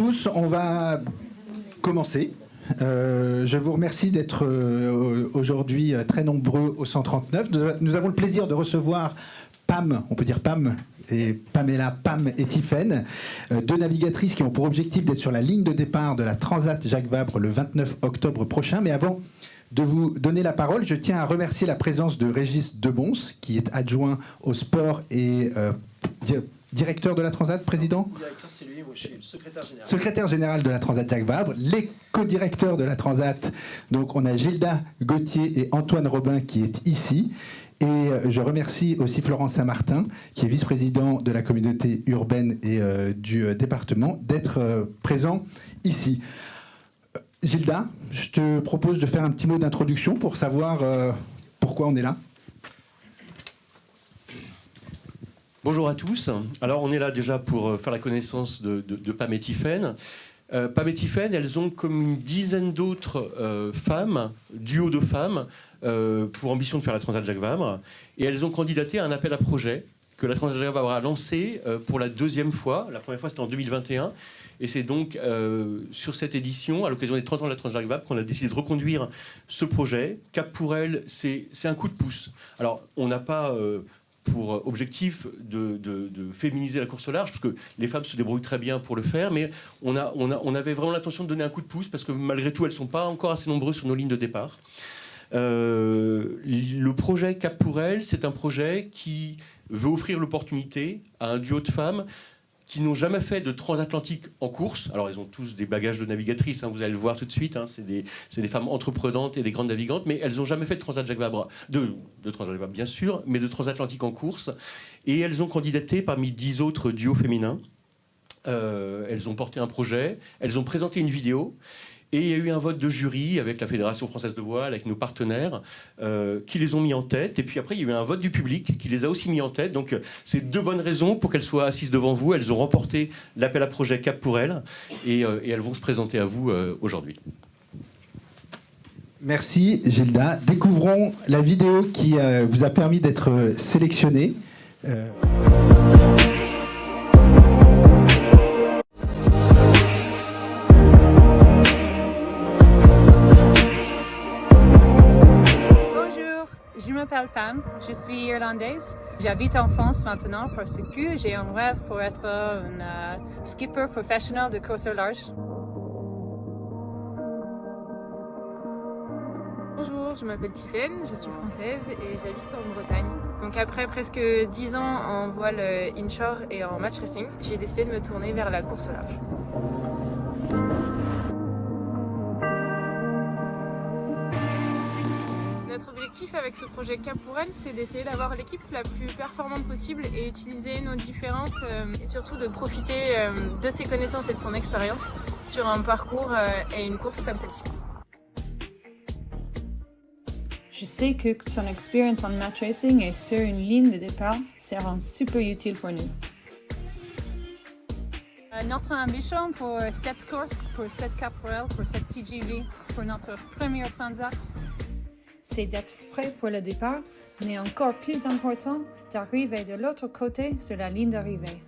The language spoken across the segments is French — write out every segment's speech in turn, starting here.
tous, on va commencer. Je vous remercie d'être aujourd'hui très nombreux au 139. Nous avons le plaisir de recevoir Pam, on peut dire Pam, et Pamela, Pam et Tiffaine, deux navigatrices qui ont pour objectif d'être sur la ligne de départ de la Transat Jacques Vabre le 29 octobre prochain. Mais avant de vous donner la parole, je tiens à remercier la présence de Régis Debons, qui est adjoint au sport et directeur de la Transat, président ? Directeur, c'est lui, moi je suis le secrétaire général. Secrétaire général de la Transat Jacques Vabre, les co-directeurs de la Transat. Donc on a Gilda Gauthier et Antoine Robin qui est ici. Et je remercie aussi Florent Saint-Martin, qui est vice-président de la communauté urbaine et du département, d'être présent ici. Gilda, je te propose de faire un petit mot d'introduction pour savoir pourquoi on est là. Bonjour à tous. Alors on est là déjà pour faire la connaissance de Pam et Tiffaine. Pam et Tiffaine, elles ont comme une dizaine d'autres femmes, duo de femmes, pour ambition de faire la Transat Jacques Vabre. Et elles ont candidaté à un appel à projet que la Transat Jacques Vabre a lancé pour la deuxième fois. La première fois, c'était en 2021. Et c'est donc sur cette édition, à l'occasion des 30 ans de la Transat Jacques Vabre, qu'on a décidé de reconduire ce projet. Cap pour elle, c'est un coup de pouce. Alors, on n'a pas pour objectif de féminiser la course au large, parce que les femmes se débrouillent très bien pour le faire, mais on avait vraiment l'intention de donner un coup de pouce, parce que malgré tout, elles ne sont pas encore assez nombreuses sur nos lignes de départ. Le projet Cap pour elle, c'est un projet qui veut offrir l'opportunité à un duo de femmes qui n'ont jamais fait de transatlantique en course. Alors, elles ont tous des bagages de navigatrices, hein, vous allez le voir tout de suite. Hein, c'est des femmes entreprenantes et des grandes navigantes, mais elles n'ont jamais fait de Transat Jacques Vabre, de Transat Jacques Vabre, bien sûr, mais de transatlantique en course. Et elles ont candidaté parmi 10 autres duos féminins. Elles ont porté un projet, elles ont présenté une vidéo. Et il y a eu un vote de jury avec la Fédération française de voile, avec nos partenaires, qui les ont mis en tête. Et puis après, il y a eu un vote du public qui les a aussi mis en tête. Donc, c'est deux bonnes raisons pour qu'elles soient assises devant vous. Elles ont remporté l'appel à projet Cap pour elles. Et elles vont se présenter à vous aujourd'hui. Merci Gilda. Découvrons la vidéo qui vous a permis d'être sélectionnée. Je m'appelle Pam, je suis irlandaise. J'habite en France maintenant parce que j'ai un rêve pour être une skipper professionnel de course au large. Bonjour, je m'appelle Tiffaine, je suis française et j'habite en Bretagne. Donc après presque 10 ans en voile inshore et en match racing, j'ai décidé de me tourner vers la course au large. Notre objectif avec ce projet Cap pour elle, c'est d'essayer d'avoir l'équipe la plus performante possible et utiliser nos différences et surtout de profiter de ses connaissances et de son expérience sur un parcours et une course comme celle-ci. Je sais que son expérience en match racing et sur une ligne de départ sera super utile pour nous. Notre ambition pour cette course, pour cette Cap pour elle, pour cette TGV, pour notre première transat, c'est d'être prêt pour le départ, mais encore plus important, d'arriver de l'autre côté sur la ligne d'arrivée.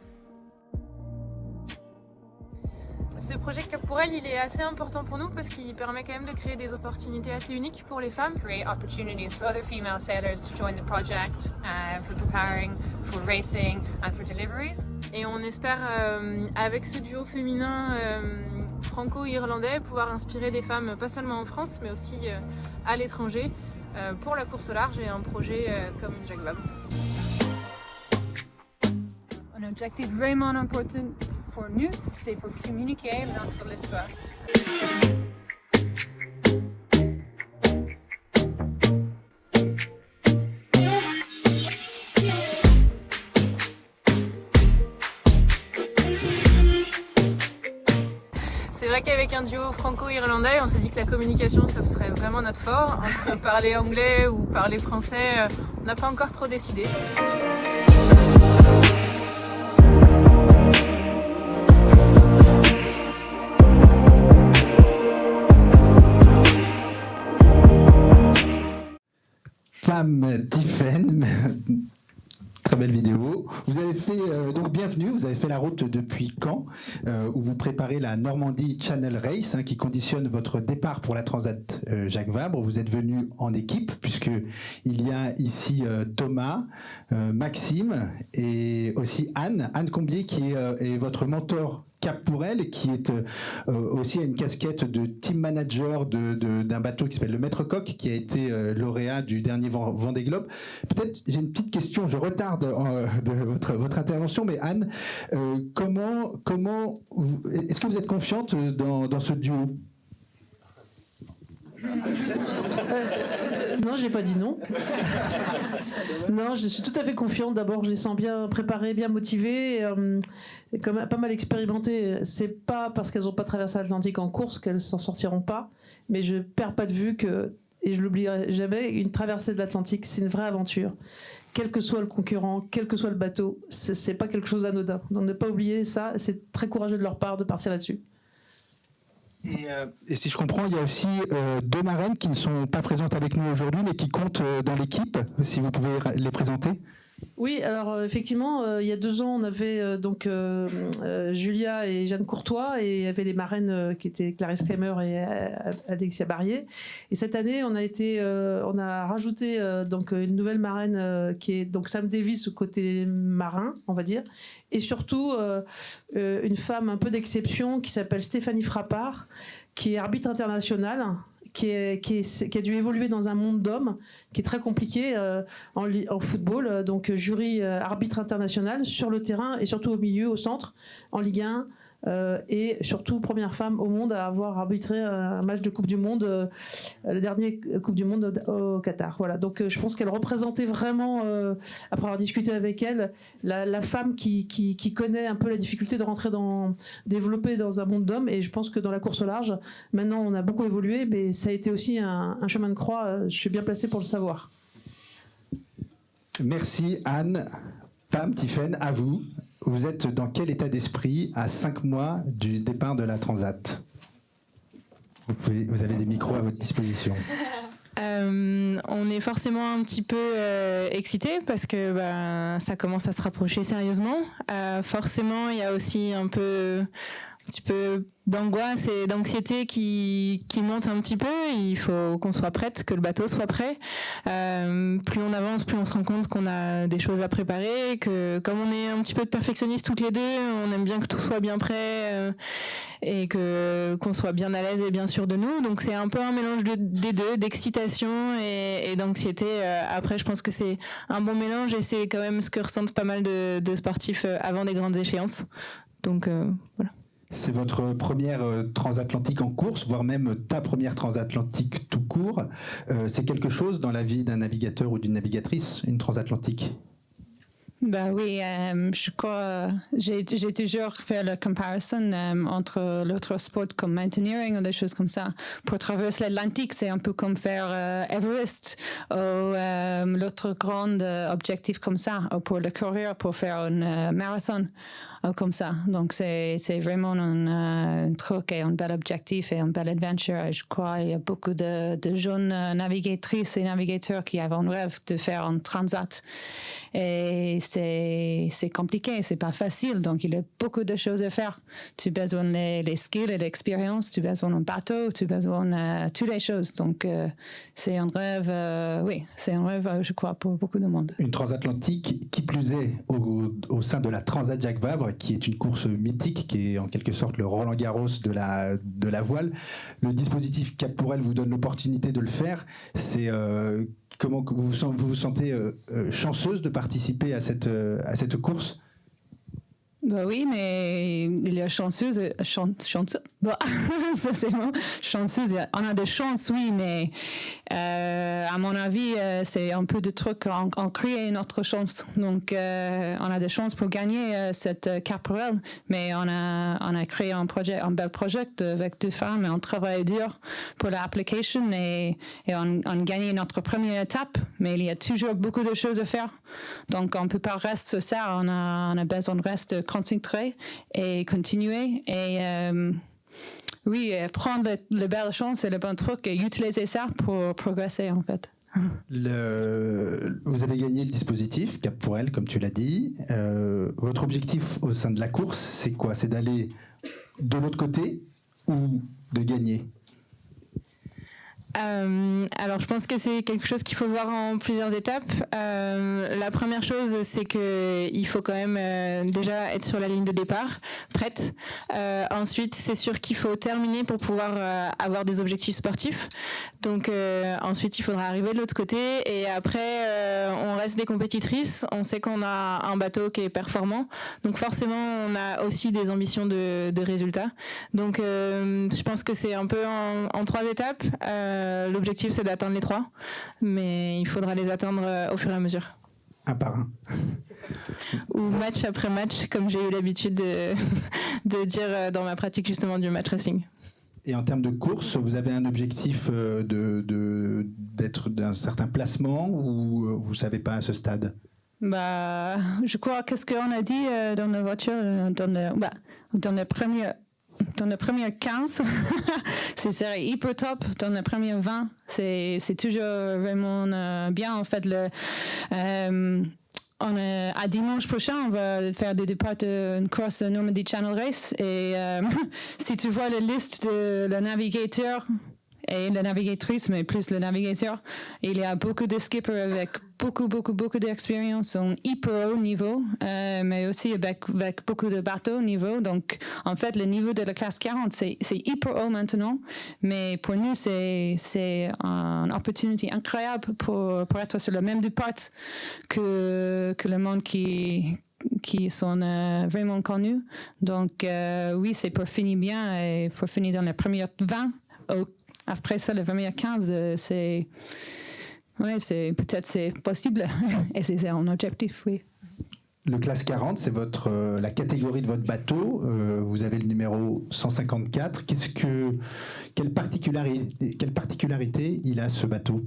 Ce projet Cap pour elle, il est assez important pour nous parce qu'il permet quand même de créer des opportunités assez uniques pour les femmes. Create opportunities for other female sailors to join the project, for preparing, for racing and for deliveries. Et on espère, avec ce duo féminin franco-irlandais, pouvoir inspirer des femmes pas seulement en France, mais aussi à l'étranger, pour la course au large et un projet comme Jacques Vabre. Un objectif vraiment important pour nous, c'est pour communiquer notre histoire. C'est vrai qu'avec un duo franco-irlandais, on s'est dit que la communication, ça serait vraiment notre fort. Entre parler anglais ou parler français, on n'a pas encore trop décidé. Pam Tiffaine, très belle vidéo. Vous avez fait, donc bienvenue, vous avez fait la route depuis Caen, où vous préparez la Normandie Channel Race, qui conditionne votre départ pour la Transat Jacques Vabre. Vous êtes venu en équipe, puisqu'il y a ici Thomas, Maxime et aussi Anne Combier, qui est votre mentor Cap pour elle, qui est aussi à une casquette de team manager d'un bateau qui s'appelle le Maître Coq, qui a été lauréat du dernier Vendée Globe. Peut-être, j'ai une petite question, je retarde de votre intervention, mais Anne, est-ce que vous êtes confiante dans ce duo ? Non, j'ai pas dit non. Non, je suis tout à fait confiante. D'abord, je les sens bien préparées, bien motivées, comme pas mal expérimentées. C'est pas parce qu'elles n'ont pas traversé l'Atlantique en course qu'elles s'en sortiront pas, mais je perds pas de vue que, et je l'oublierai jamais, une traversée de l'Atlantique, c'est une vraie aventure. Quel que soit le concurrent, quel que soit le bateau, c'est pas quelque chose d'anodin. Donc ne pas oublier ça, c'est très courageux de leur part de partir là-dessus. Et si je comprends, il y a aussi deux marraines qui ne sont pas présentes avec nous aujourd'hui, mais qui comptent dans l'équipe, si vous pouvez les présenter. Oui, alors effectivement, il y a 2 ans, on avait Julia et Jeanne Courtois, et il y avait les marraines qui étaient Clarisse Klemmer et Alexia Barrier. Et cette année, on a rajouté une nouvelle marraine qui est donc Sam Davis au côté marin, on va dire, et surtout une femme un peu d'exception qui s'appelle Stéphanie Frappard, qui est arbitre internationale. Qui a dû évoluer dans un monde d'hommes qui est très compliqué en football, donc jury arbitre international sur le terrain et surtout au milieu, au centre, en Ligue 1, et surtout première femme au monde à avoir arbitré un match de Coupe du Monde, le dernier Coupe du Monde au Qatar. Voilà, donc je pense qu'elle représentait vraiment, après avoir discuté avec elle, la femme qui connaît un peu la difficulté de développer dans un monde d'hommes, et je pense que dans la course au large, maintenant on a beaucoup évolué, mais ça a été aussi un chemin de croix, je suis bien placée pour le savoir. Merci Anne. Pam, Tiffaine, à vous. Vous êtes dans quel état d'esprit à 5 mois du départ de la Transat ? Vous avez des micros à votre disposition. On est forcément un petit peu excité parce que ça commence à se rapprocher sérieusement. Forcément, il y a aussi un petit peu d'angoisse et d'anxiété qui monte un petit peu. Il faut qu'on soit prête, que le bateau soit prêt. Plus on avance, plus on se rend compte qu'on a des choses à préparer, que comme on est un petit peu de perfectionnistes toutes les deux, on aime bien que tout soit bien prêt et qu'on soit bien à l'aise et bien sûr de nous. Donc c'est un peu un mélange des deux, d'excitation et d'anxiété. Après, je pense que c'est un bon mélange et c'est quand même ce que ressentent pas mal de sportifs avant des grandes échéances. Donc voilà. C'est votre première transatlantique en course, voire même ta première transatlantique tout court. C'est quelque chose dans la vie d'un navigateur ou d'une navigatrice, une transatlantique ? Oui, je crois, j'ai toujours fait la comparaison entre l'autre sport comme mountaineering ou des choses comme ça. Pour traverser l'Atlantique, c'est un peu comme faire Everest ou l'autre grand objectif comme ça, ou pour le courir, pour faire un marathon comme ça. Donc c'est vraiment un truc et un bel objectif et un bel adventure. Et je crois qu'il y a beaucoup de jeunes navigatrices et navigateurs qui ont un rêve de faire un transat. Et c'est compliqué, c'est pas facile, donc il y a beaucoup de choses à faire. Tu as besoin les skills et l'expérience, tu as besoin d'un bateau, tu as besoin de toutes les choses. Donc c'est un rêve, c'est un rêve, je crois, pour beaucoup de monde. Une transatlantique, qui plus est, au sein de la Transat Jacques Vabre, qui est une course mythique, qui est en quelque sorte le Roland-Garros de la voile. Le dispositif Cap pour elle vous donne l'opportunité de le faire. C'est comment vous vous sentez chanceuse de participer à cette course ? Oui, mais il y a chanceuse, ça c'est bon, chanceuse. On a des chances, oui, mais à mon avis, c'est un peu de trucs, on crée notre chance. Donc, on a des chances pour gagner cette Caporel, mais on a créé un bel projet avec 2 femmes et on travaille dur pour l'application et on gagne notre première étape, mais il y a toujours beaucoup de choses à faire. Donc, on ne peut pas rester sur ça, on a besoin de rester concentrer et continuer et prendre les belles chances et les bons trucs et utiliser ça pour progresser en fait. Vous avez gagné le dispositif Cap pour elle, comme tu l'as dit. Votre objectif au sein de la course, c'est quoi? C'est d'aller de l'autre côté ou de gagner? Alors je pense que c'est quelque chose qu'il faut voir en plusieurs étapes. La première chose, c'est qu'il faut quand même déjà être sur la ligne de départ, prête. Ensuite, c'est sûr qu'il faut terminer pour pouvoir avoir des objectifs sportifs. Donc ensuite, il faudra arriver de l'autre côté. Et après, on reste des compétitrices. On sait qu'on a un bateau qui est performant. Donc forcément, on a aussi des ambitions de résultats. Donc je pense que c'est un peu en 3 étapes. L'objectif, c'est d'atteindre les 3, mais il faudra les atteindre au fur et à mesure. Un par un. Ou match après match, comme j'ai eu l'habitude de dire dans ma pratique justement du match racing. Et en termes de course, vous avez un objectif d'être d'un certain placement ou vous ne savez pas à ce stade? Je crois qu'est-ce qu'on a dit dans la voiture, dans le premier 15, c'est hyper top. Dans le premier 20, c'est toujours vraiment bien. En fait, à dimanche prochain, on va faire des départs d'une course Normandy Channel Race. Et si tu vois la liste de le navigateur et la navigatrice, mais plus le navigateur, il y a beaucoup de skippers avec beaucoup d'expérience en hyper haut niveau, mais aussi avec beaucoup de bateaux niveau. Donc, en fait, le niveau de la classe 40, c'est hyper haut maintenant, mais pour nous, c'est une opportunité incroyable pour être sur le même départ que le monde qui sont vraiment connus. Donc, oui, c'est pour finir bien et pour finir dans les premières 20. Après ça, le premier 15, peut-être c'est possible et c'est un objectif, oui. Le classe 40, c'est la catégorie de votre bateau. Vous avez le numéro 154. Quelle particularité il a, ce bateau?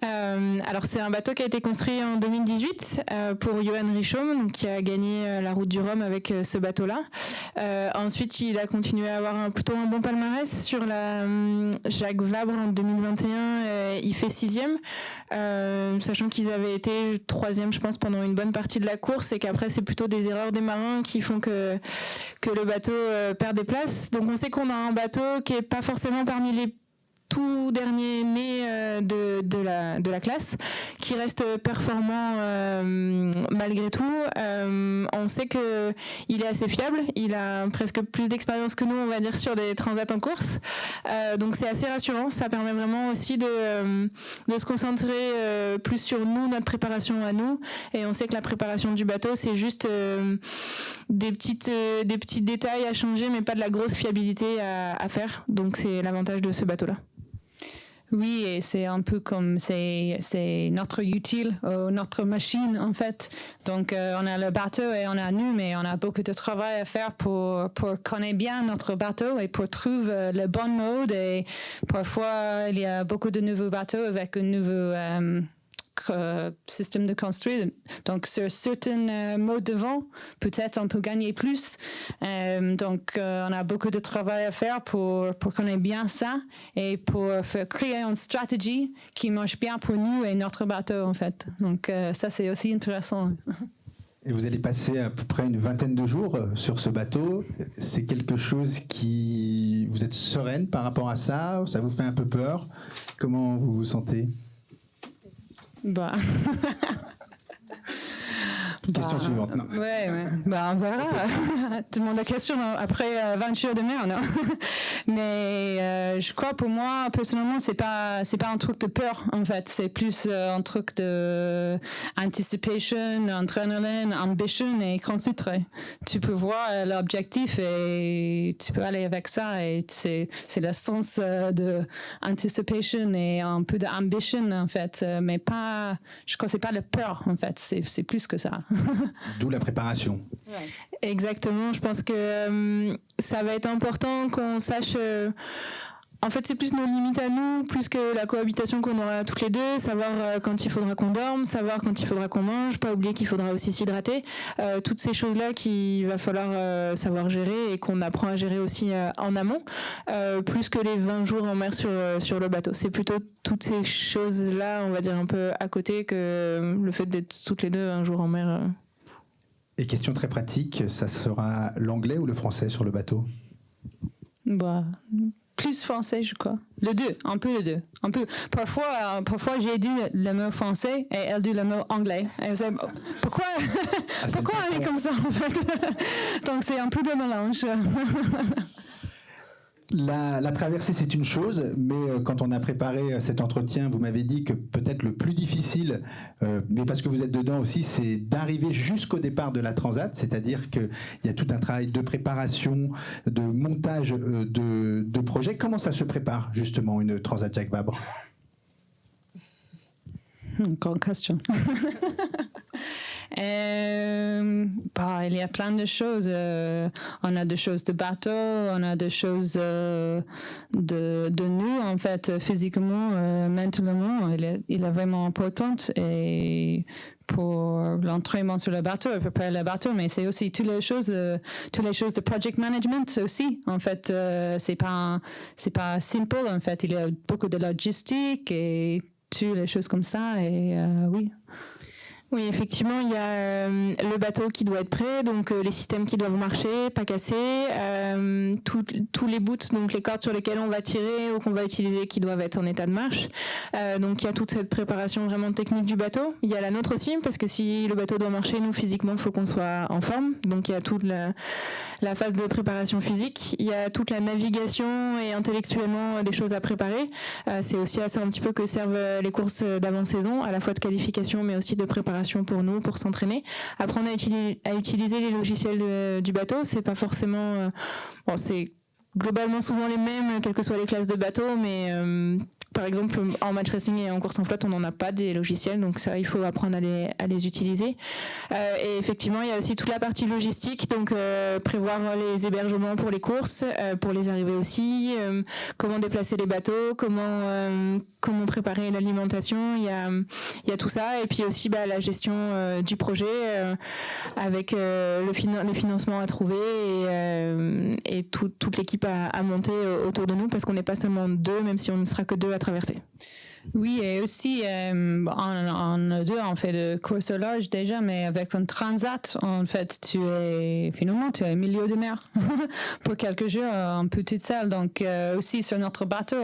Alors c'est un bateau qui a été construit en 2018 pour Johan Richomme, qui a gagné la route du Rhum avec ce bateau-là. Ensuite, il a continué à avoir plutôt un bon palmarès sur la Jacques Vabre en 2021. Il fait 6e, sachant qu'ils avaient été 3e, je pense, pendant une bonne partie de la course, et qu'après c'est plutôt des erreurs des marins qui font que le bateau perd des places. Donc on sait qu'on a un bateau qui est pas forcément parmi les tout dernier né de la classe, qui reste performant malgré tout. On sait qu'il est assez fiable, il a presque plus d'expérience que nous, on va dire, sur des transats en course. Donc c'est assez rassurant, ça permet vraiment aussi de se concentrer plus sur nous, notre préparation à nous. Et on sait que la préparation du bateau, c'est juste des petits détails à changer, mais pas de la grosse fiabilité à faire. Donc c'est l'avantage de ce bateau-là. Oui, et c'est un peu comme c'est notre utile, notre machine en fait. Donc on a le bateau et on a nous, mais on a beaucoup de travail à faire pour connaître bien notre bateau et pour trouver le bon mode. Et parfois il y a beaucoup de nouveaux bateaux avec un nouveau système de construire. Donc sur certains modes de vent, peut-être on peut gagner plus. Donc on a beaucoup de travail à faire pour connaître bien ça et pour créer une stratégie qui marche bien pour nous et notre bateau en fait. Donc ça c'est aussi intéressant. Et vous allez passer à peu près une vingtaine de jours sur ce bateau. C'est quelque chose qui... Vous êtes sereine par rapport à ça? Ça vous fait un peu peur? Comment vous vous sentez? Question suivante. Non. Ouais. On verra. Tu demandes la question après 20 jours de mer, non? Mais je crois pour moi, personnellement, c'est pas un truc de peur, en fait. C'est plus un truc de anticipation, adrenaline, ambition et concentré. Tu peux voir l'objectif et tu peux aller avec ça. Et c'est le sens de anticipation et un peu d'ambition, en fait. Mais pas, je crois que c'est pas la peur, en fait. C'est plus que ça. D'où la préparation. Ouais. Exactement, je pense que ça va être important qu'on sache En fait, c'est plus nos limites à nous, plus que la cohabitation qu'on aura toutes les deux, savoir quand il faudra qu'on dorme, savoir quand il faudra qu'on mange, pas oublier qu'il faudra aussi s'hydrater. Toutes ces choses-là qu'il va falloir savoir gérer et qu'on apprend à gérer aussi en amont, plus que les 20 jours en mer sur le bateau. C'est plutôt toutes ces choses-là, on va dire un peu à côté, que le fait d'être toutes les deux un jour en mer. Et question très pratique, ça sera l'anglais ou le français sur le bateau ? Bah, plus français, je crois. Le deux, un peu le deux. Un peu. Parfois j'ai dit le mot français et elle dit le mot anglais. Et elle dit, pourquoi elle est comme ça, en fait? Donc c'est un peu de mélange. La traversée, c'est une chose, mais quand on a préparé cet entretien, vous m'avez dit que peut-être le plus difficile, mais parce que vous êtes dedans aussi, c'est d'arriver jusqu'au départ de la Transat, c'est-à-dire qu'il y a tout un travail de préparation, de montage de projet. Comment ça se prépare, justement, une Transat Jacques Vabre ? Grande question. Il y a plein de choses. On a des choses de bateau, on a des choses de nous, en fait, physiquement, mentalement. Il est vraiment importante. Et pour l'entraînement sur le bateau, préparer le bateau, mais c'est aussi toutes les choses de project management aussi. En fait, c'est pas simple. En fait, il y a beaucoup de logistique et toutes les choses comme ça. Et oui. Oui, effectivement, il y a le bateau qui doit être prêt, donc les systèmes qui doivent marcher, pas casser, tous les bouts, donc les cordes sur lesquelles on va tirer ou qu'on va utiliser qui doivent être en état de marche. Donc il y a toute cette préparation vraiment technique du bateau. Il y a la nôtre aussi, parce que si le bateau doit marcher, nous physiquement, il faut qu'on soit en forme. Donc il y a toute la phase de préparation physique. Il y a toute la navigation et intellectuellement des choses à préparer. C'est aussi à ça un petit peu que servent les courses d'avant-saison, à la fois de qualification, mais aussi de préparation pour nous, pour s'entraîner. Apprendre à utiliser les logiciels du bateau, c'est pas forcément... c'est globalement souvent les mêmes, quelles que soient les classes de bateau, mais par exemple, en match racing et en course en flotte, on n'en a pas des logiciels, donc ça, il faut apprendre à les utiliser. Et effectivement, il y a aussi toute la partie logistique, donc prévoir les hébergements pour les courses, pour les arrivées aussi, comment déplacer les bateaux, comment préparer l'alimentation, il y a tout ça, et puis aussi la gestion du projet avec le financement à trouver et toute l'équipe à monter autour de nous, parce qu'on n'est pas seulement deux, même si on ne sera que deux à traverser. Oui, et aussi, en deux, on fait de course au large déjà, mais avec un transat, en fait, tu es au milieu de mer pour quelques jours, un peu toute seule. Donc, aussi, sur notre bateau,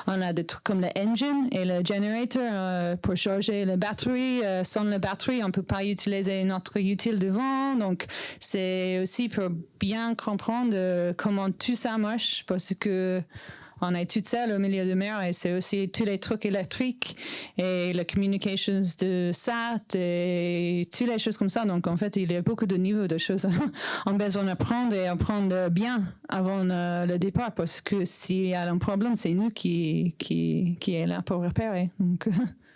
on a des trucs comme le engine et le generator pour charger la batterie. Sans la batterie, on peut pas utiliser notre utile devant. Donc, c'est aussi pour bien comprendre comment tout ça marche, parce que on est toute seule au milieu de mer et c'est aussi tous les trucs électriques et les communications de SAT et toutes les choses comme ça. Donc, en fait, il y a beaucoup de niveaux de choses on a besoin d'apprendre et apprendre bien avant le départ, parce que s'il y a un problème, c'est nous qui est là pour réparer. Donc...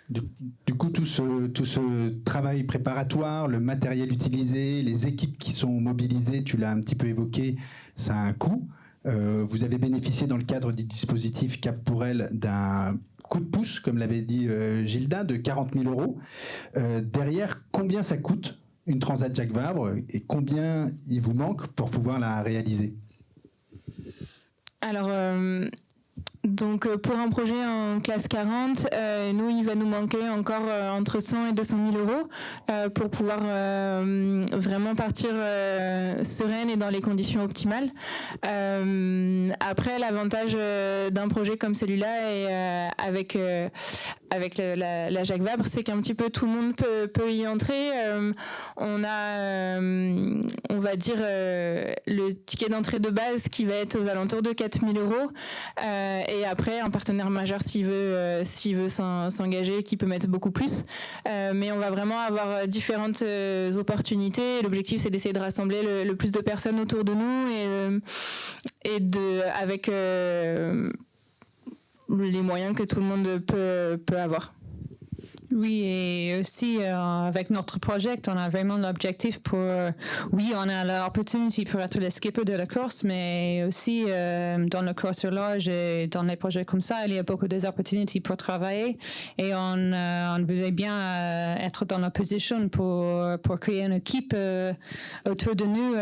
Du coup, tout ce travail préparatoire, le matériel utilisé, les équipes qui sont mobilisées, tu l'as un petit peu évoqué, ça a un coût. Vous avez bénéficié dans le cadre du dispositif Cap pour elle d'un coup de pouce, comme l'avait dit Gilda, de 40 000 euros. Derrière, combien ça coûte une Transat Jacques Vabre et combien il vous manque pour pouvoir la réaliser ? Alors, donc pour un projet en classe 40, nous, il va nous manquer encore entre 100 et 200 000 euros pour pouvoir vraiment partir sereine et dans les conditions optimales. Après, l'avantage d'un projet comme celui-là et avec la Jacques Vabre, c'est qu'un petit peu tout le monde peut y entrer. On a, on va dire, le ticket d'entrée de base qui va être aux alentours de 4 000 euros. Et après, un partenaire majeur, s'il veut s'engager, qui peut mettre beaucoup plus. Mais on va vraiment avoir différentes opportunités. L'objectif, c'est d'essayer de rassembler le plus de personnes autour de nous avec les moyens que tout le monde peut avoir. Oui, et aussi avec notre projet, on a vraiment l'objectif pour, oui, on a l'opportunité pour être le skipper de la course, mais aussi dans le course au large et dans les projets comme ça, il y a beaucoup d'opportunités pour travailler et on voulait bien être dans la position pour créer une équipe autour de nous,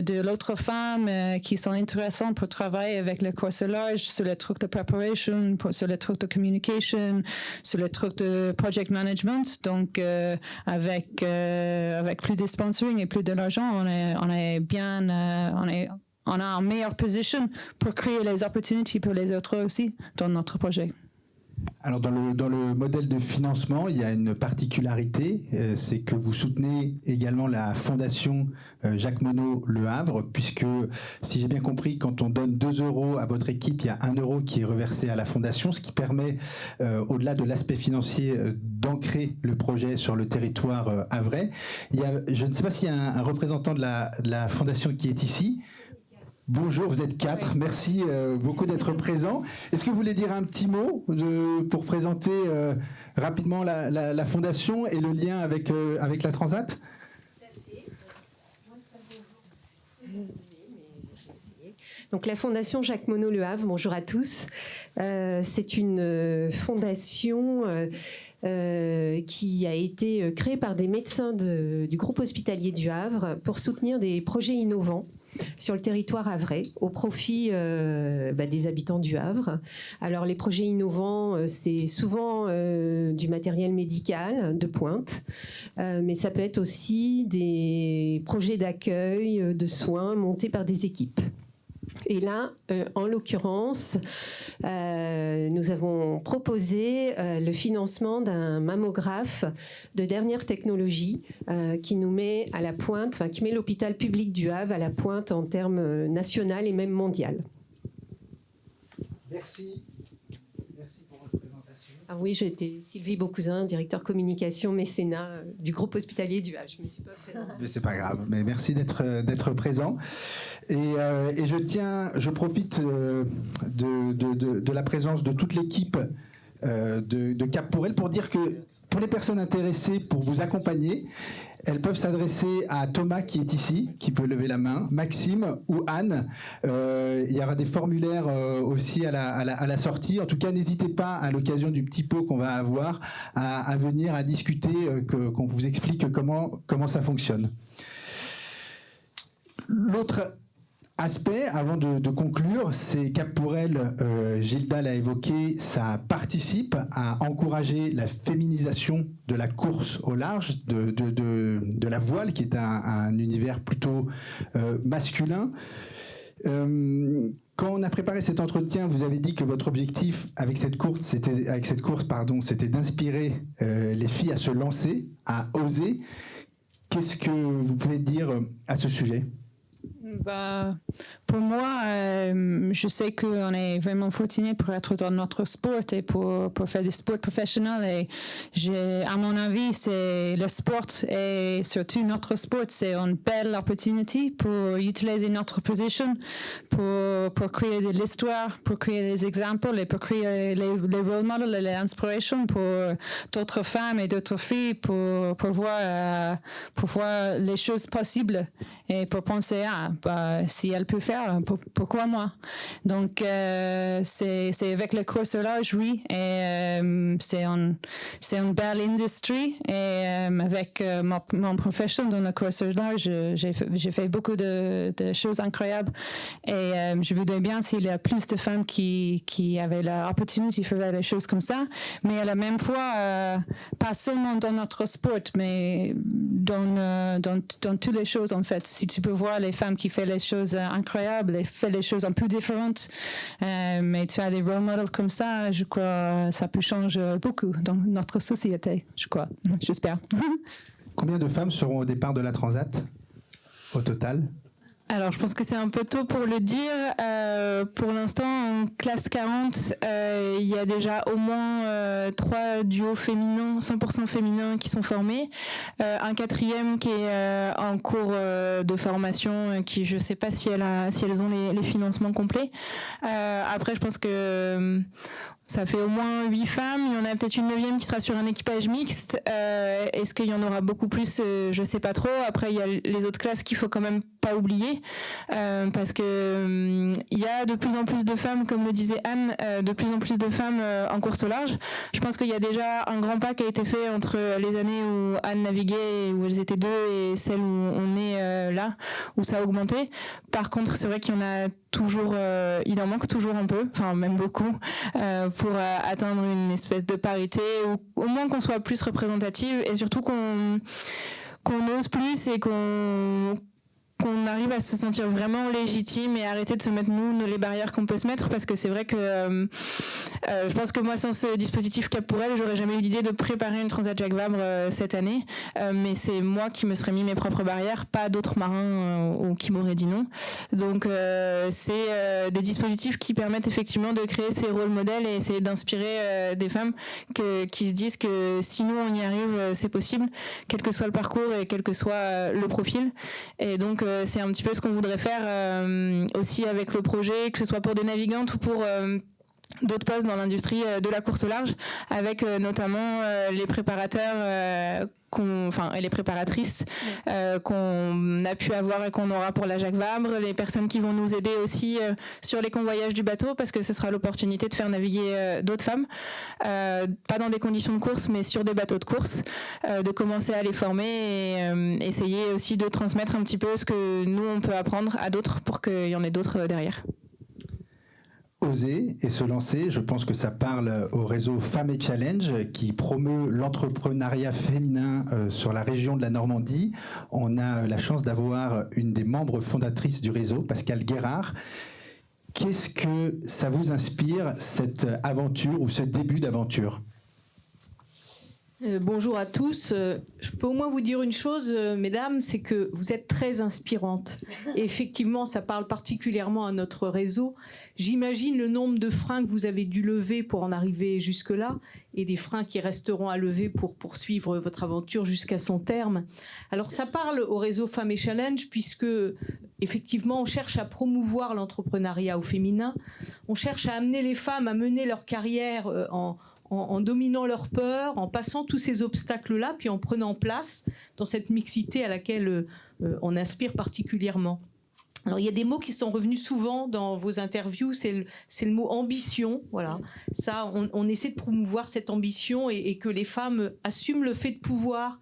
de l'autre femmes qui sont intéressantes pour travailler avec le course au large sur les trucs de preparation, sur les trucs de communication, sur les trucs de project management. Donc, avec plus de sponsoring et plus de l'argent, on a une meilleure position pour créer les opportunités pour les autres aussi dans notre projet. Alors dans le modèle de financement, il y a une particularité, c'est que vous soutenez également la fondation Jacques Monod Le Havre, puisque si j'ai bien compris, quand on donne 2 € à votre équipe, il y a 1 € qui est reversé à la fondation, ce qui permet, au-delà de l'aspect financier, d'ancrer le projet sur le territoire havrais. Je ne sais pas s'il y a un représentant de la fondation qui est ici. Bonjour, vous êtes 4. Oui. Merci beaucoup d'être présents. Est-ce que vous voulez dire un petit mot pour présenter rapidement la fondation et le lien avec la Transat ? Tout à fait. Moi, c'est pas bonjour. Donc la Fondation Jacques Monod Le Havre, bonjour à tous. C'est une fondation qui a été créée par des médecins du groupe hospitalier du Havre pour soutenir des projets innovants sur le territoire havrais au profit des habitants du Havre. Alors les projets innovants, c'est souvent du matériel médical de pointe, mais ça peut être aussi des projets d'accueil, de soins montés par des équipes. Et là, en l'occurrence, nous avons proposé le financement d'un mammographe de dernière technologie qui nous met à la pointe, qui met l'hôpital public du Havre à la pointe en termes national et même mondial. Merci. Merci pour votre présentation. Ah oui, j'étais Sylvie Beaucousin, directeur communication mécénat du groupe hospitalier du Havre. Je ne me suis pas présentée. Mais c'est pas grave. Mais merci d'être présent. Et je profite de la présence de toute l'équipe de Cap pour elle pour dire que pour les personnes intéressées pour vous accompagner, elles peuvent s'adresser à Thomas qui est ici, qui peut lever la main, Maxime ou Anne. Il y aura des formulaires aussi à la sortie. En tout cas, n'hésitez pas à l'occasion du petit pot qu'on va avoir à venir, à discuter, qu'on vous explique comment ça fonctionne. L'autre aspect, avant de conclure, c'est Cap pour elle, Gilda l'a évoqué, ça participe à encourager la féminisation de la course au large, de la voile, qui est un univers plutôt masculin. Quand on a préparé cet entretien, vous avez dit que votre objectif avec cette course, c'était d'inspirer les filles à se lancer, à oser. Qu'est-ce que vous pouvez dire à ce sujet ? Pour moi, je sais qu'on est vraiment fortuné pour être dans notre sport et pour faire du sport professionnel. Et à mon avis, c'est le sport et surtout notre sport, c'est une belle opportunité pour utiliser notre position, pour créer de l'histoire, pour créer des exemples et pour créer les role models et les inspirations pour d'autres femmes et d'autres filles pour voir les choses possibles et pour penser si elle peut faire, pourquoi moi? Donc, c'est avec la course au large, oui, et c'est une belle industrie. Et avec mon profession dans la course au large, j'ai fait beaucoup de choses incroyables. Et je voudrais bien s'il y a plus de femmes qui avaient l'opportunité de faire des choses comme ça, mais à la même fois, pas seulement dans notre sport, mais dans toutes les choses, en fait. Si tu peux voir les femmes qui font les choses incroyables et font les choses un peu différentes, mais tu as des role models comme ça, je crois que ça peut changer beaucoup dans notre société, je crois, j'espère. Combien de femmes seront au départ de la Transat, au total ? Alors, je pense que c'est un peu tôt pour le dire. Pour l'instant, en classe 40, il y a déjà au moins 3 duos féminins, 100% féminins qui sont formés. Un 4e qui est en cours de formation, qui je ne sais pas si elles ont les financements complets. Après, je pense que ça fait au moins 8 femmes. Il y en a peut-être une 9e qui sera sur un équipage mixte. Est-ce qu'il y en aura beaucoup plus? Je ne sais pas trop. Après, il y a les autres classes qu'il faut quand même pas oublier, parce que il y a de plus en plus de femmes, comme le disait Anne, de plus en plus de femmes en course au large. Je pense qu'il y a déjà un grand pas qui a été fait entre les années où Anne naviguait, où elles étaient 2, et celles où on est là, où ça a augmenté. Par contre, c'est vrai qu'il y en a toujours, il en manque toujours un peu, enfin même beaucoup, pour atteindre une espèce de parité, ou au moins qu'on soit plus représentative, et surtout qu'on ose plus et qu'on arrive à se sentir vraiment légitime et arrêter de se mettre les barrières qu'on peut se mettre, parce que c'est vrai que je pense que moi, sans ce dispositif Cap pour elle, j'aurais jamais eu l'idée de préparer une Transat Jacques Vabre cette année, mais c'est moi qui me serais mis mes propres barrières, pas d'autres marins ou qui m'auraient dit non. Donc c'est des dispositifs qui permettent effectivement de créer ces rôles modèles et essayer d'inspirer des femmes qui se disent que si nous on y arrive, c'est possible, quel que soit le parcours et quel que soit le profil. Et donc c'est un petit peu ce qu'on voudrait faire aussi avec le projet, que ce soit pour des navigantes ou pour d'autres postes dans l'industrie de la course au large, avec notamment les préparateurs et les préparatrices qu'on a pu avoir et qu'on aura pour la Jacques Vabre, les personnes qui vont nous aider aussi sur les convoyages du bateau, parce que ce sera l'opportunité de faire naviguer d'autres femmes, pas dans des conditions de course, mais sur des bateaux de course, de commencer à les former et essayer aussi de transmettre un petit peu ce que nous on peut apprendre à d'autres pour qu'il y en ait d'autres derrière. Oser et se lancer, je pense que ça parle au réseau Femmes et Challenge qui promeut l'entrepreneuriat féminin sur la région de la Normandie. On a la chance d'avoir une des membres fondatrices du réseau, Pascale Guérard. Qu'est-ce que ça vous inspire, cette aventure ou ce début d'aventure ? Bonjour à tous. Je peux au moins vous dire une chose, mesdames, c'est que vous êtes très inspirantes. Et effectivement, ça parle particulièrement à notre réseau. J'imagine le nombre de freins que vous avez dû lever pour en arriver jusque-là, et des freins qui resteront à lever pour poursuivre votre aventure jusqu'à son terme. Alors ça parle au réseau Femmes et Challenge, puisque effectivement on cherche à promouvoir l'entrepreneuriat au féminin, on cherche à amener les femmes à mener leur carrière en dominant leur peur, en passant tous ces obstacles-là, puis en prenant place dans cette mixité à laquelle on aspire particulièrement. Alors, il y a des mots qui sont revenus souvent dans vos interviews, c'est le mot ambition. Voilà. Ça, on essaie de promouvoir cette ambition et que les femmes assument le fait de pouvoir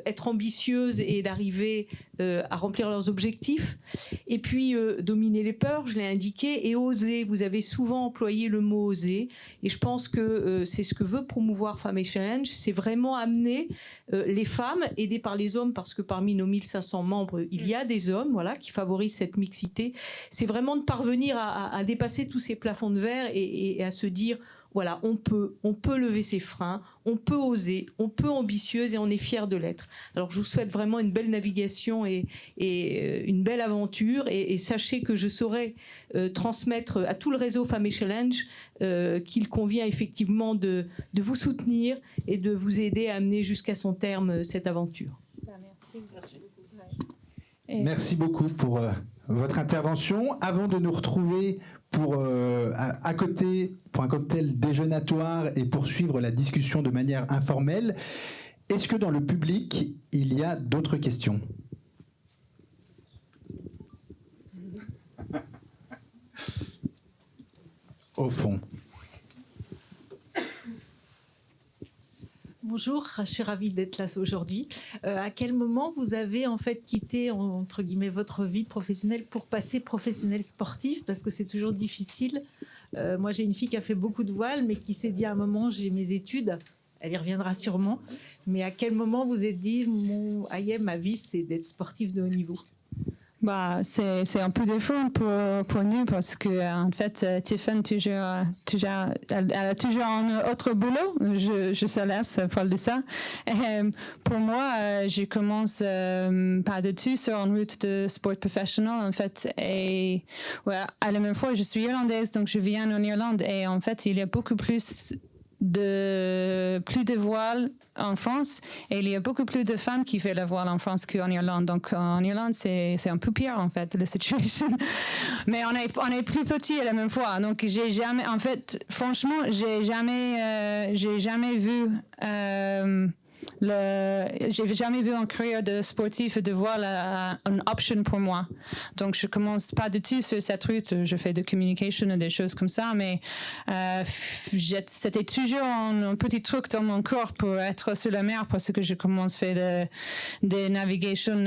être ambitieuses et d'arriver à remplir leurs objectifs. Et puis, dominer les peurs, je l'ai indiqué, et oser. Vous avez souvent employé le mot oser. Et je pense que c'est ce que veut promouvoir Femmes et Challenge, c'est vraiment amener les femmes, aidées par les hommes, parce que parmi nos 1500 membres, il y a des hommes, voilà, qui favorisent cette mixité. C'est vraiment de parvenir à dépasser tous ces plafonds de verre et à se dire, voilà, on peut lever ses freins, on peut oser, on peut ambitieuse et on est fier de l'être. Alors je vous souhaite vraiment une belle navigation et une belle aventure et sachez que je saurai transmettre à tout le réseau Femmes et Challenge qu'il convient effectivement de vous soutenir et de vous aider à amener jusqu'à son terme cette aventure. Merci. Merci beaucoup pour votre intervention. Avant de nous retrouver à côté pour un cocktail déjeunatoire et poursuivre la discussion de manière informelle, est-ce que dans le public, il y a d'autres questions ? Au fond. Bonjour, je suis ravie d'être là aujourd'hui. À quel moment vous avez en fait quitté entre guillemets votre vie professionnelle pour passer professionnel sportif, parce que c'est toujours difficile. Moi, j'ai une fille qui a fait beaucoup de voile, mais qui s'est dit à un moment j'ai mes études. Elle y reviendra sûrement. Mais à quel moment vous êtes dit ma vie c'est d'être sportif de haut niveau ? C'est un peu différent pour nous parce que en fait Tiffany elle a toujours un autre boulot. Je se laisse parler de ça. Et, pour moi, je commence pas du tout sur une route de sport professionnel en fait. Et à la même fois, je suis irlandaise, donc je viens en Irlande et en fait, il y a beaucoup plus de voiles en France et il y a beaucoup plus de femmes qui font la voile en France qu'en Irlande. Donc en Irlande, c'est un peu pire en fait, la situation. Mais on est plus petits à la même fois. Donc j'ai jamais vu j'ai jamais vu une carrière de sportif et de voile une option pour moi. Donc je commence pas du tout sur cette route. Je fais de communication et des choses comme ça, mais c'était toujours un petit truc dans mon corps pour être sur la mer parce que je commence à faire des navigations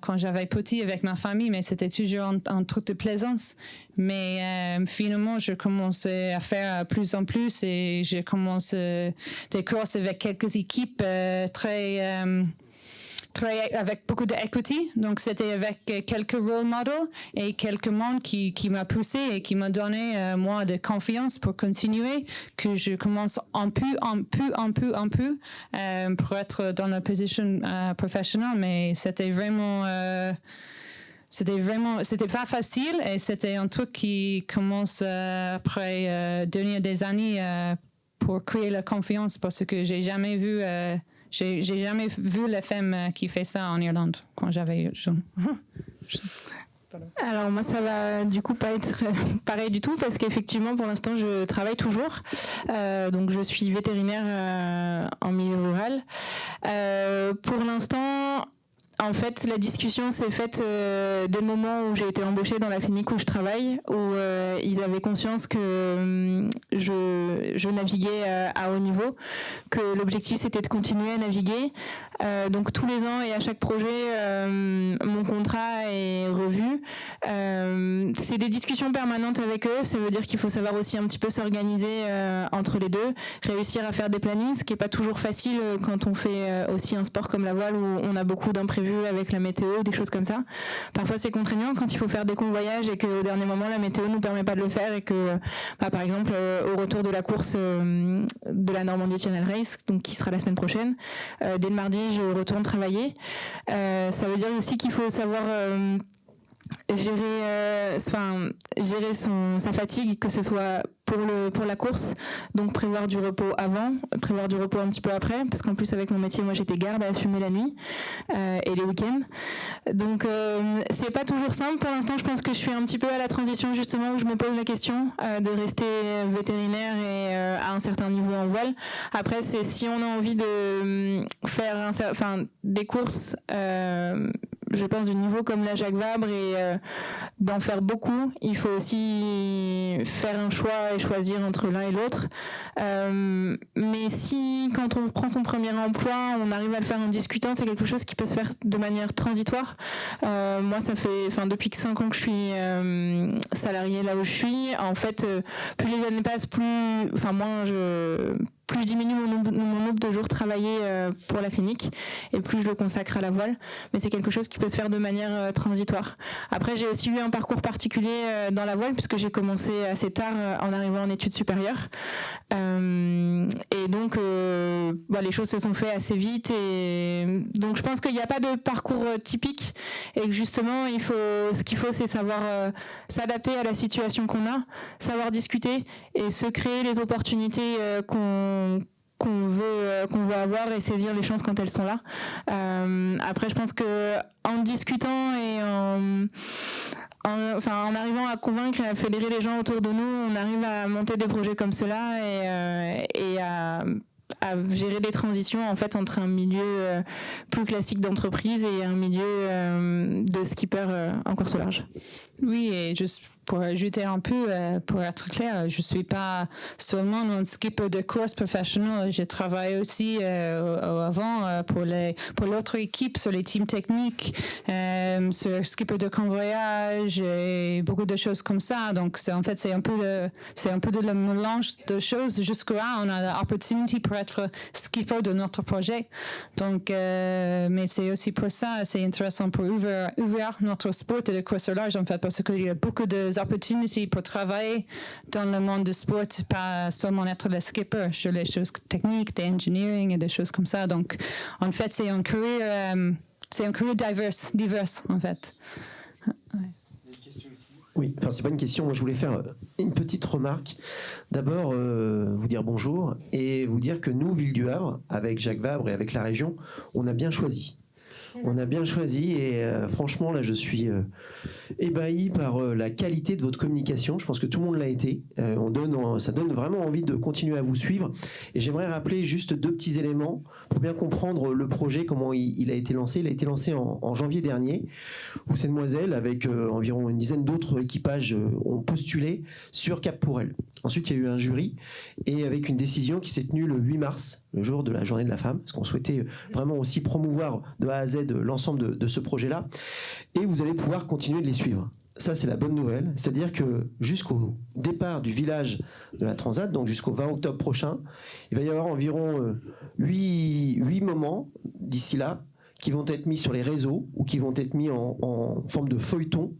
quand j'avais petit avec ma famille, mais c'était toujours un truc de plaisance. Mais finalement, je commençais à faire plus en plus et j'ai commencé des courses avec quelques équipes avec beaucoup d'equity. Donc, c'était avec quelques role models et quelques monde qui m'a poussé et qui m'a donné, moi, de confiance pour continuer, que je commence un peu pour être dans la position professionnelle. Mais c'était pas facile et c'était un truc qui commence après devenir des années pour créer la confiance parce que j'ai jamais vu la femme qui fait ça en Irlande quand j'avais jeune. Alors moi ça va du coup pas être pareil du tout parce qu'effectivement pour l'instant je travaille toujours, donc je suis vétérinaire en milieu rural. Pour l'instant en fait, la discussion s'est faite des moments où j'ai été embauchée dans la clinique où je travaille, où ils avaient conscience que je naviguais à haut niveau, que l'objectif c'était de continuer à naviguer. Donc tous les ans et à chaque projet, mon contrat est revu. C'est des discussions permanentes avec eux. Ça veut dire qu'il faut savoir aussi un petit peu s'organiser entre les deux, réussir à faire des plannings, ce qui n'est pas toujours facile quand on fait aussi un sport comme la voile où on a beaucoup d'imprévus avec la météo, des choses comme ça. Parfois c'est contraignant quand il faut faire des convoyages et qu'au dernier moment la météo nous permet pas de le faire et que par exemple au retour de la course de la Normandie Channel Race, donc qui sera la semaine prochaine, dès le mardi je retourne travailler. Ça veut dire aussi qu'il faut savoir gérer sa fatigue, que ce soit pour la course, donc prévoir du repos avant, prévoir du repos un petit peu après, parce qu'en plus avec mon métier, moi j'étais garde à assumer la nuit et les week-ends. Donc c'est pas toujours simple. Pour l'instant, je pense que je suis un petit peu à la transition justement où je me pose la question de rester vétérinaire et à un certain niveau en voile. Après, c'est si on a envie de faire des courses. Je pense du niveau comme la Jacques Vabre et d'en faire beaucoup, il faut aussi faire un choix et choisir entre l'un et l'autre. Mais si, quand on prend son premier emploi, on arrive à le faire en discutant, c'est quelque chose qui peut se faire de manière transitoire. Moi, ça fait, depuis que 5 ans que je suis salariée là où je suis, en fait, plus les années passent, plus je diminue mon nombre de jours travaillés pour la clinique et plus je le consacre à la voile. Mais c'est quelque chose qui peut se faire de manière transitoire. Après, j'ai aussi eu un parcours particulier dans la voile puisque j'ai commencé assez tard en arrivant en études supérieures. Et donc, les choses se sont faites assez vite. Et donc, je pense qu'il n'y a pas de parcours typique et que justement, ce qu'il faut, c'est savoir s'adapter à la situation qu'on a, savoir discuter et se créer les opportunités qu'on veut avoir et saisir les chances quand elles sont là. Après, je pense que en discutant et en arrivant à convaincre et à fédérer les gens autour de nous, on arrive à monter des projets comme cela et à gérer des transitions en fait entre un milieu plus classique d'entreprise et un milieu de skipper en course au large. Oui, et juste pour ajouter un peu, pour être clair, je suis pas seulement un skipper de course professionnel. J'ai travaillé aussi avant pour l'autre équipe sur les teams techniques, sur skipper de convoyage et beaucoup de choses comme ça. Donc c'est un peu de le mélange de choses. Jusque-là, on a l'opportunité pour être skipper de notre projet. Donc, mais c'est aussi pour ça, c'est intéressant pour ouvrir notre sport et de course au large, en fait, parce qu'il y a beaucoup d'opportunités pour travailler dans le monde du sport, pas seulement être le skipper sur les choses techniques, d'engineering et des choses comme ça. Donc, en fait, c'est un carrière diverse, en fait. Ouais. Oui, enfin c'est pas une question, moi je voulais faire une petite remarque. D'abord, vous dire bonjour et vous dire que nous, Ville du Havre, avec Jacques Vabre et avec la région, on a bien choisi. On a bien choisi et franchement là je suis ébahi par la qualité de votre communication. Je pense que tout le monde l'a été. Ça donne vraiment envie de continuer à vous suivre. Et j'aimerais rappeler juste 2 petits éléments pour bien comprendre le projet, comment il a été lancé. Il a été lancé en janvier dernier où ces demoiselles avec environ une dizaine d'autres équipages ont postulé sur Cap Pourel. Ensuite il y a eu un jury et avec une décision qui s'est tenue le 8 mars, le jour de la journée de la femme, parce qu'on souhaitait vraiment aussi promouvoir de A à Z l'ensemble de ce projet-là, et vous allez pouvoir continuer de les suivre. Ça, c'est la bonne nouvelle, c'est-à-dire que jusqu'au départ du village de la Transat, donc jusqu'au 20 octobre prochain, il va y avoir environ 8 moments d'ici là qui vont être mis sur les réseaux ou qui vont être mis en forme de feuilleton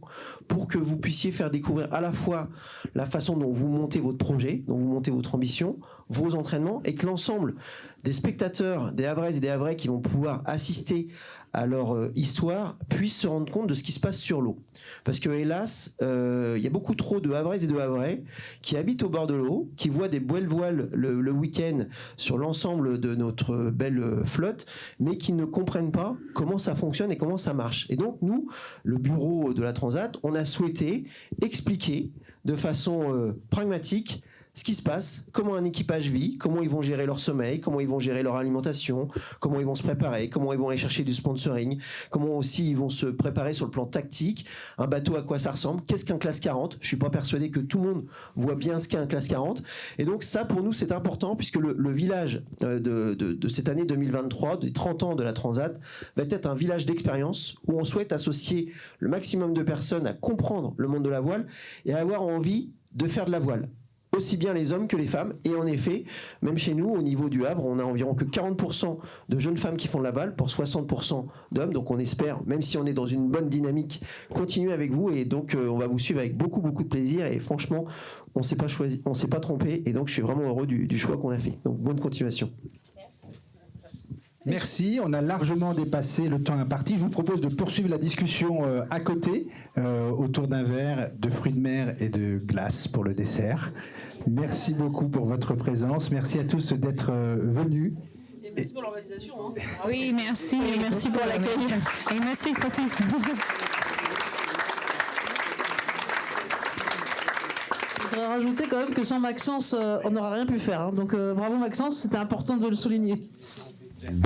pour que vous puissiez faire découvrir à la fois la façon dont vous montez votre projet, dont vous montez votre ambition, vos entraînements, et que l'ensemble des spectateurs, des Havraises et des Havrais qui vont pouvoir assister à leur histoire puissent se rendre compte de ce qui se passe sur l'eau. Parce que hélas, il y a beaucoup trop de Havraises et de Havrais qui habitent au bord de l'eau, qui voient des belles voiles le week-end sur l'ensemble de notre belle flotte, mais qui ne comprennent pas comment ça fonctionne et comment ça marche. Et donc nous, le bureau de la Transat, on a souhaité expliquer de façon pragmatique ce qui se passe, comment un équipage vit, comment ils vont gérer leur sommeil, comment ils vont gérer leur alimentation, comment ils vont se préparer, comment ils vont aller chercher du sponsoring, comment aussi ils vont se préparer sur le plan tactique, un bateau à quoi ça ressemble, qu'est-ce qu'un classe 40, je suis pas persuadé que tout le monde voit bien ce qu'est un classe 40, et donc ça pour nous c'est important puisque le village de cette année 2023, des 30 ans de la Transat, va être un village d'expérience où on souhaite associer le maximum de personnes à comprendre le monde de la voile et à avoir envie de faire de la voile. Aussi bien les hommes que les femmes. Et en effet, même chez nous, au niveau du Havre, on a environ que 40% de jeunes femmes qui font de la voile pour 60% d'hommes. Donc on espère, même si on est dans une bonne dynamique, continuer avec vous. Et donc on va vous suivre avec beaucoup de plaisir. Et franchement, on s'est pas trompé. Et donc je suis vraiment heureux du choix qu'on a fait. Donc bonne continuation. Merci, on a largement dépassé le temps imparti. Je vous propose de poursuivre la discussion à côté, autour d'un verre de fruits de mer et de glace pour le dessert. Merci beaucoup pour votre présence. Merci à tous d'être venus. Et merci pour l'organisation. Hein. Oui, merci. Et merci pour l'accueil. Et merci pour tout. Je voudrais rajouter quand même que sans Maxence, on n'aurait rien pu faire. Hein. Donc bravo Maxence, c'était important de le souligner. Yes.